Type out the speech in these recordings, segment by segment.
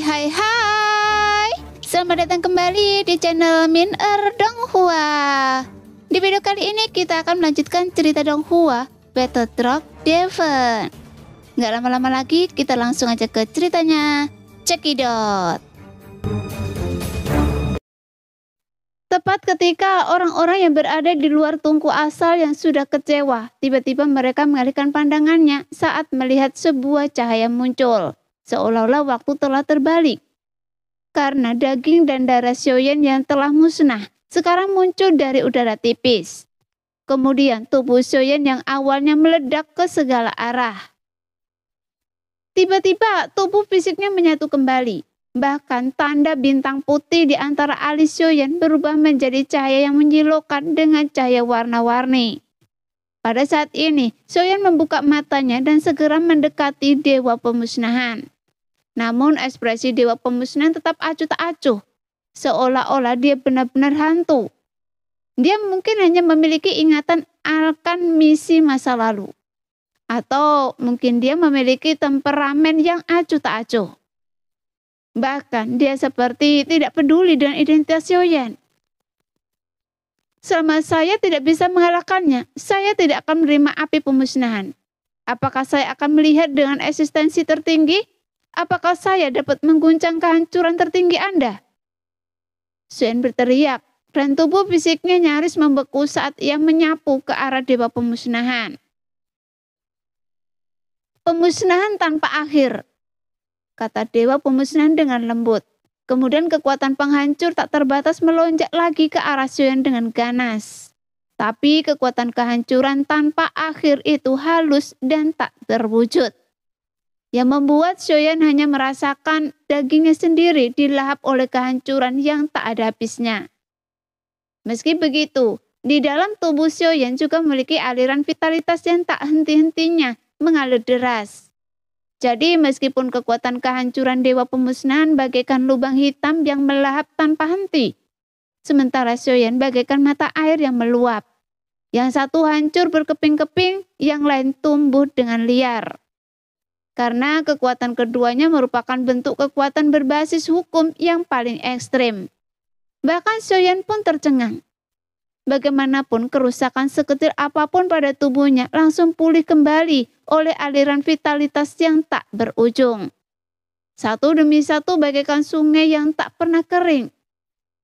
Hai. Selamat datang kembali di channel Min Donghua. Di video kali ini kita akan melanjutkan cerita Donghua Battle Drop Devon. Nggak lama-lama lagi, kita langsung aja ke ceritanya. Cekidot. Tepat ketika orang-orang yang berada di luar tungku asal yang sudah kecewa, tiba-tiba mereka mengalihkan pandangannya saat melihat sebuah cahaya muncul. Seolah-olah waktu telah terbalik. Karena daging dan darah Xiaoyan yang telah musnah, sekarang muncul dari udara tipis. Kemudian tubuh Xiaoyan yang awalnya meledak ke segala arah. Tiba-tiba tubuh fisiknya menyatu kembali. Bahkan tanda bintang putih di antara alis Xiaoyan berubah menjadi cahaya yang menyilaukan dengan cahaya warna-warni. Pada saat ini, Xiaoyan membuka matanya dan segera mendekati Dewa Pemusnahan. Namun ekspresi Dewa Pemusnahan tetap acuh tak acuh, seolah-olah dia benar-benar hantu. Dia mungkin hanya memiliki ingatan akan misi masa lalu. Atau mungkin dia memiliki temperamen yang acuh tak acuh. Bahkan dia seperti tidak peduli dengan identitas Xiaoyan. Selama saya tidak bisa mengalahkannya, saya tidak akan menerima api pemusnahan. Apakah saya akan melihat dengan eksistensi tertinggi? Apakah saya dapat mengguncang kehancuran tertinggi Anda? Xiaoyan berteriak, dan tubuh fisiknya nyaris membeku saat ia menyapu ke arah Dewa Pemusnahan. Pemusnahan tanpa akhir, kata Dewa Pemusnahan dengan lembut. Kemudian kekuatan penghancur tak terbatas melonjak lagi ke arah Xiaoyan dengan ganas. Tapi kekuatan kehancuran tanpa akhir itu halus dan tak terwujud. Yang membuat Xiaoyan hanya merasakan dagingnya sendiri dilahap oleh kehancuran yang tak ada habisnya. Meski begitu, di dalam tubuh Xiaoyan juga memiliki aliran vitalitas yang tak henti-hentinya mengalir deras. Jadi meskipun kekuatan kehancuran Dewa Pemusnahan bagaikan lubang hitam yang melahap tanpa henti, sementara Xiaoyan bagaikan mata air yang meluap. Yang satu hancur berkeping-keping, yang lain tumbuh dengan liar. Karena kekuatan keduanya merupakan bentuk kekuatan berbasis hukum yang paling ekstrim. Bahkan Xiaoyan pun tercengang. Bagaimanapun kerusakan sekecil apapun pada tubuhnya langsung pulih kembali oleh aliran vitalitas yang tak berujung. Satu demi satu bagaikan sungai yang tak pernah kering.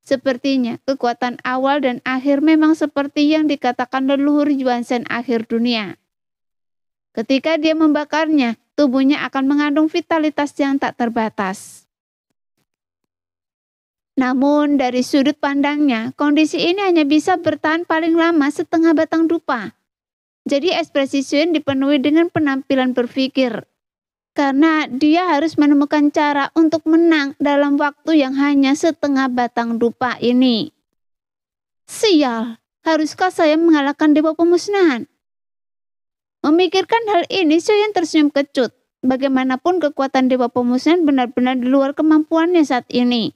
Sepertinya kekuatan awal dan akhir memang seperti yang dikatakan leluhur Yuan Shen akhir dunia. Ketika dia membakarnya, tubuhnya akan mengandung vitalitas yang tak terbatas. Namun dari sudut pandangnya, kondisi ini hanya bisa bertahan paling lama setengah batang dupa. Jadi ekspresi Xiaoyan dipenuhi dengan penampilan berpikir. Karena dia harus menemukan cara untuk menang dalam waktu yang hanya setengah batang dupa ini. Sial, haruskah saya mengalahkan Dewa Pemusnahan? Memikirkan hal ini, Xiaoyan tersenyum kecut. Bagaimanapun kekuatan Dewa Pemusnahan benar-benar di luar kemampuannya saat ini.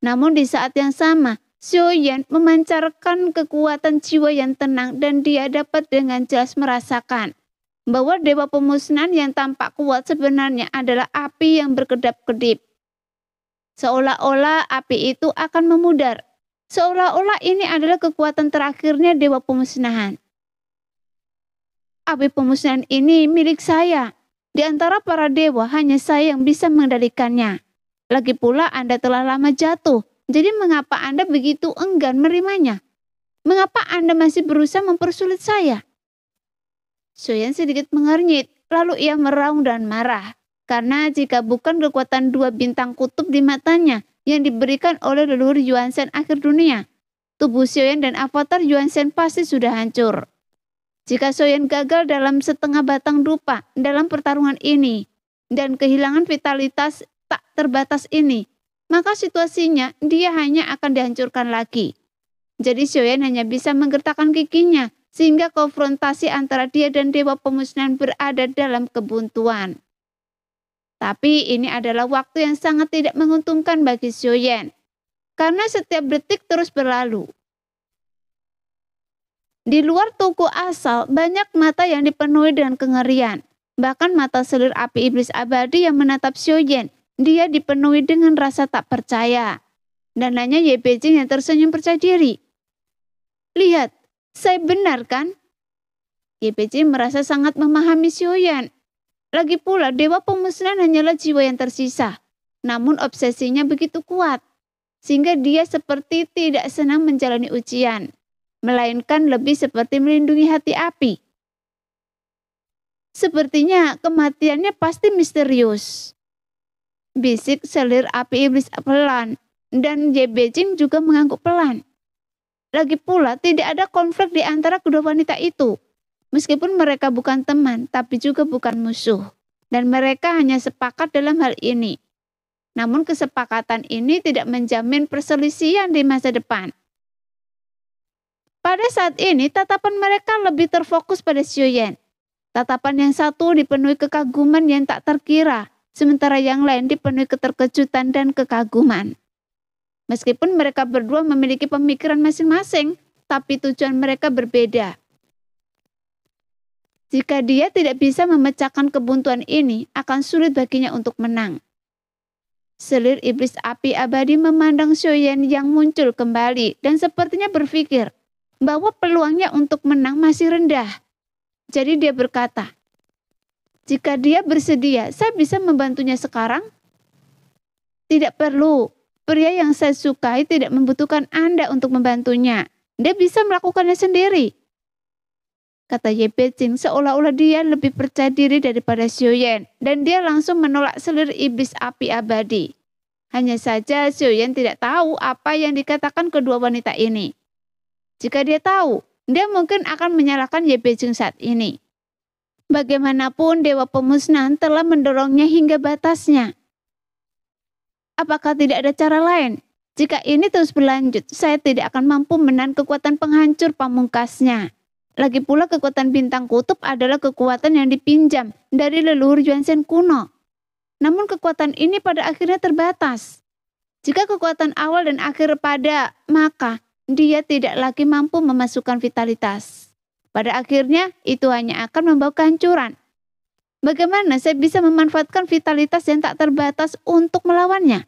Namun di saat yang sama, Xiaoyan memancarkan kekuatan jiwa yang tenang dan dia dapat dengan jelas merasakan bahwa Dewa Pemusnahan yang tampak kuat sebenarnya adalah api yang berkedap-kedip. Seolah-olah api itu akan memudar. Seolah-olah ini adalah kekuatan terakhirnya Dewa Pemusnahan. Api pemusnahan ini milik saya. Di antara para dewa hanya saya yang bisa mengendalikannya. Lagi pula Anda telah lama jatuh, jadi mengapa Anda begitu enggan menerimanya? Mengapa Anda masih berusaha mempersulit saya? Xiaoyan sedikit mengernyit, lalu ia meraung dan marah. Karena jika bukan kekuatan dua bintang kutub di matanya yang diberikan oleh leluhur Yuan Shen akhir dunia, tubuh Xiaoyan dan avatar Yuan Shen pasti sudah hancur. Jika Xiaoyan gagal dalam setengah batang dupa dalam pertarungan ini dan kehilangan vitalitas tak terbatas ini, maka situasinya dia hanya akan dihancurkan lagi. Jadi Xiaoyan hanya bisa menggertakkan giginya sehingga konfrontasi antara dia dan Dewa Pemusnahan berada dalam kebuntuan. Tapi ini adalah waktu yang sangat tidak menguntungkan bagi Xiaoyan karena setiap detik terus berlalu. Di luar tungku asal, banyak mata yang dipenuhi dengan kengerian. Bahkan mata selir api iblis abadi yang menatap Xiaoyan dia dipenuhi dengan rasa tak percaya. Dan hanya Ye Beijing yang tersenyum percaya diri. Lihat, saya benar kan? Ye Beijing merasa sangat memahami Xiaoyan. Lagi pula dewa pemusnahan hanyalah jiwa yang tersisa. Namun obsesinya begitu kuat. Sehingga dia seperti tidak senang menjalani ujian. Melainkan lebih seperti melindungi hati api. Sepertinya kematiannya pasti misterius. Bisik selir api iblis pelan. Dan Ye Beijing juga mengangguk pelan. Lagi pula tidak ada konflik di antara kedua wanita itu. Meskipun mereka bukan teman, tapi juga bukan musuh. Dan mereka hanya sepakat dalam hal ini. Namun kesepakatan ini tidak menjamin perselisihan di masa depan. Pada saat ini, tatapan mereka lebih terfokus pada Xiaoyan. Tatapan yang satu dipenuhi kekaguman yang tak terkira, sementara yang lain dipenuhi keterkejutan dan kekaguman. Meskipun mereka berdua memiliki pemikiran masing-masing, tapi tujuan mereka berbeda. Jika dia tidak bisa memecahkan kebuntuan ini, akan sulit baginya untuk menang. Selir iblis api abadi memandang Xiaoyan yang muncul kembali dan sepertinya berpikir bahwa peluangnya untuk menang masih rendah. Jadi dia berkata, jika dia bersedia, saya bisa membantunya sekarang? Tidak perlu. Pria yang saya sukai tidak membutuhkan Anda untuk membantunya. Dia bisa melakukannya sendiri. Kata Ye Beijing seolah-olah dia lebih percaya diri daripada Xiaoyan. Dan dia langsung menolak selir iblis api abadi. Hanya saja Xiaoyan tidak tahu apa yang dikatakan kedua wanita ini. Jika dia tahu, dia mungkin akan menyalahkan Ye Beijing saat ini. Bagaimanapun dewa pemusnahan telah mendorongnya hingga batasnya. Apakah tidak ada cara lain? Jika ini terus berlanjut, saya tidak akan mampu menahan kekuatan penghancur pamungkasnya. Lagi pula kekuatan bintang kutub adalah kekuatan yang dipinjam dari leluhur Yuanzhen kuno. Namun kekuatan ini pada akhirnya terbatas. Jika kekuatan awal dan akhir pada, maka dia tidak lagi mampu memasukkan vitalitas. Pada akhirnya, itu hanya akan membawa kehancuran. Bagaimana saya bisa memanfaatkan vitalitas yang tak terbatas untuk melawannya?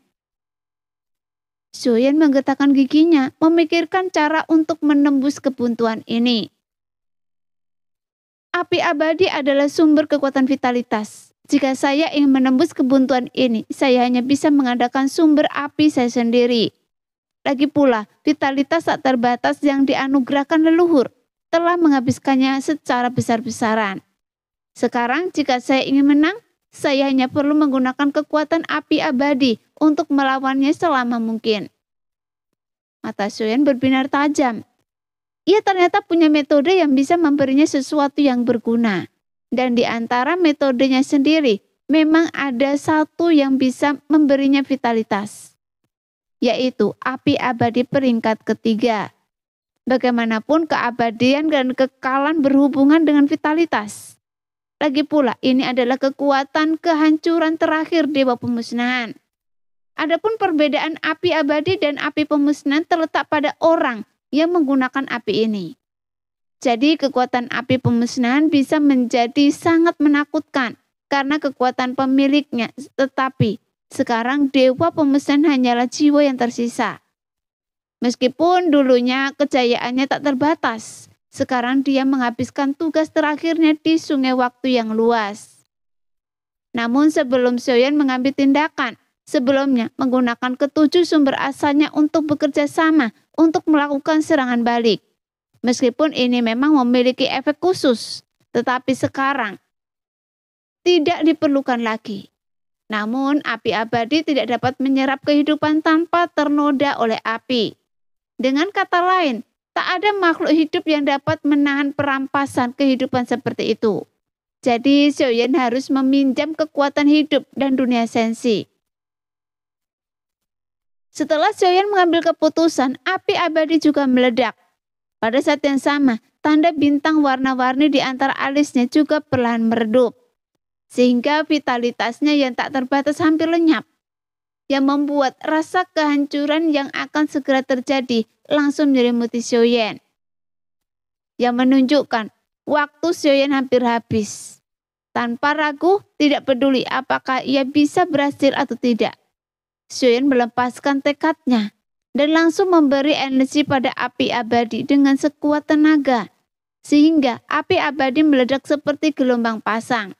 Xiaoyan menggetarkan giginya, memikirkan cara untuk menembus kebuntuan ini. Api abadi adalah sumber kekuatan vitalitas. Jika saya ingin menembus kebuntuan ini, saya hanya bisa mengandalkan sumber api saya sendiri. Lagi pula, vitalitas tak terbatas yang dianugerahkan leluhur telah menghabiskannya secara besar-besaran. Sekarang jika saya ingin menang, saya hanya perlu menggunakan kekuatan api abadi untuk melawannya selama mungkin. Mata Xiaoyan berbinar tajam. Ia ternyata punya metode yang bisa memberinya sesuatu yang berguna. Dan di antara metodenya sendiri, memang ada satu yang bisa memberinya vitalitas. Yaitu api abadi peringkat ketiga. Bagaimanapun keabadian dan kekekalan berhubungan dengan vitalitas. Lagi pula, ini adalah kekuatan kehancuran terakhir dewa pemusnahan. Adapun perbedaan api abadi dan api pemusnahan terletak pada orang yang menggunakan api ini. Jadi kekuatan api pemusnahan bisa menjadi sangat menakutkan karena kekuatan pemiliknya. Tetapi sekarang dewa pemusnahan hanyalah jiwa yang tersisa. Meskipun dulunya kejayaannya tak terbatas, sekarang dia menghabiskan tugas terakhirnya di sungai waktu yang luas. Namun sebelum Xiaoyan mengambil tindakan, sebelumnya menggunakan ketujuh sumber asalnya untuk bekerja sama untuk melakukan serangan balik. Meskipun ini memang memiliki efek khusus, tetapi sekarang tidak diperlukan lagi. Namun api abadi tidak dapat menyerap kehidupan tanpa ternoda oleh api. Dengan kata lain, tak ada makhluk hidup yang dapat menahan perampasan kehidupan seperti itu. Jadi Xiaoyan harus meminjam kekuatan hidup dan dunia sensi. Setelah Xiaoyan mengambil keputusan, api abadi juga meledak. Pada saat yang sama, tanda bintang warna-warni di antara alisnya juga perlahan meredup. Sehingga vitalitasnya yang tak terbatas hampir lenyap. Yang membuat rasa kehancuran yang akan segera terjadi langsung menyelimuti Xiaoyan. Yang menunjukkan waktu Xiaoyan hampir habis. Tanpa ragu, tidak peduli apakah ia bisa berhasil atau tidak. Xiaoyan melepaskan tekadnya dan langsung memberi energi pada api abadi dengan sekuat tenaga, sehingga api abadi meledak seperti gelombang pasang,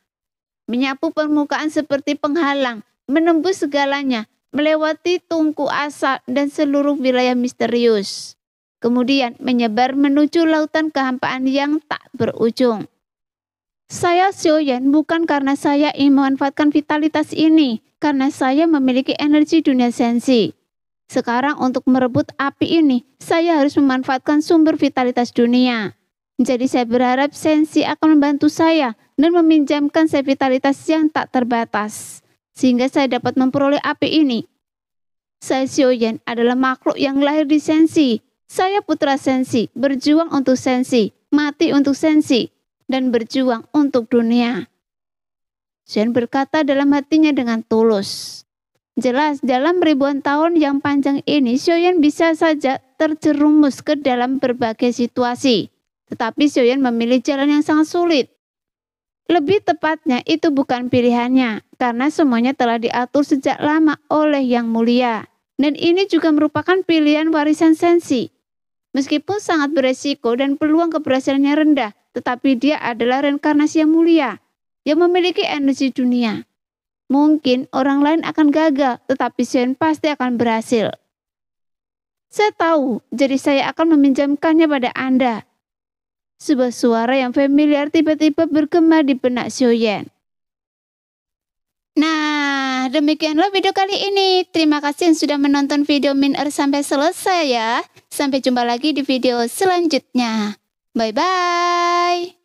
menyapu permukaan seperti penghalang, menembus segalanya, melewati tungku asap dan seluruh wilayah misterius. Kemudian menyebar menuju lautan kehampaan yang tak berujung. Saya Xiaoyan bukan karena saya ingin memanfaatkan vitalitas ini, karena saya memiliki energi dunia sensi. Sekarang untuk merebut api ini, saya harus memanfaatkan sumber vitalitas dunia. Jadi saya berharap sensi akan membantu saya dan meminjamkan saya vitalitas yang tak terbatas, sehingga saya dapat memperoleh api ini. Saya Xiaoyan adalah makhluk yang lahir di sensi. Saya putra sensi, berjuang untuk sensi, mati untuk sensi, dan berjuang untuk dunia. Xiaoyan berkata dalam hatinya dengan tulus. Jelas dalam ribuan tahun yang panjang ini, Xiaoyan bisa saja terjerumus ke dalam berbagai situasi. Tetapi Xiaoyan memilih jalan yang sangat sulit. Lebih tepatnya itu bukan pilihannya, karena semuanya telah diatur sejak lama oleh Yang Mulia. Dan ini juga merupakan pilihan warisan sensi. Meskipun sangat beresiko dan peluang keberhasilannya rendah, tetapi dia adalah reinkarnasi yang mulia, yang memiliki energi dunia. Mungkin orang lain akan gagal, tetapi Xiaoyan pasti akan berhasil. Saya tahu, jadi saya akan meminjamkannya pada Anda. Sebuah suara yang familiar tiba-tiba bergema di benak Xiaoyan. Nah, demikianlah video kali ini. Terima kasih yang sudah menonton video Min Er sampai selesai ya. Sampai jumpa lagi di video selanjutnya. Bye-bye.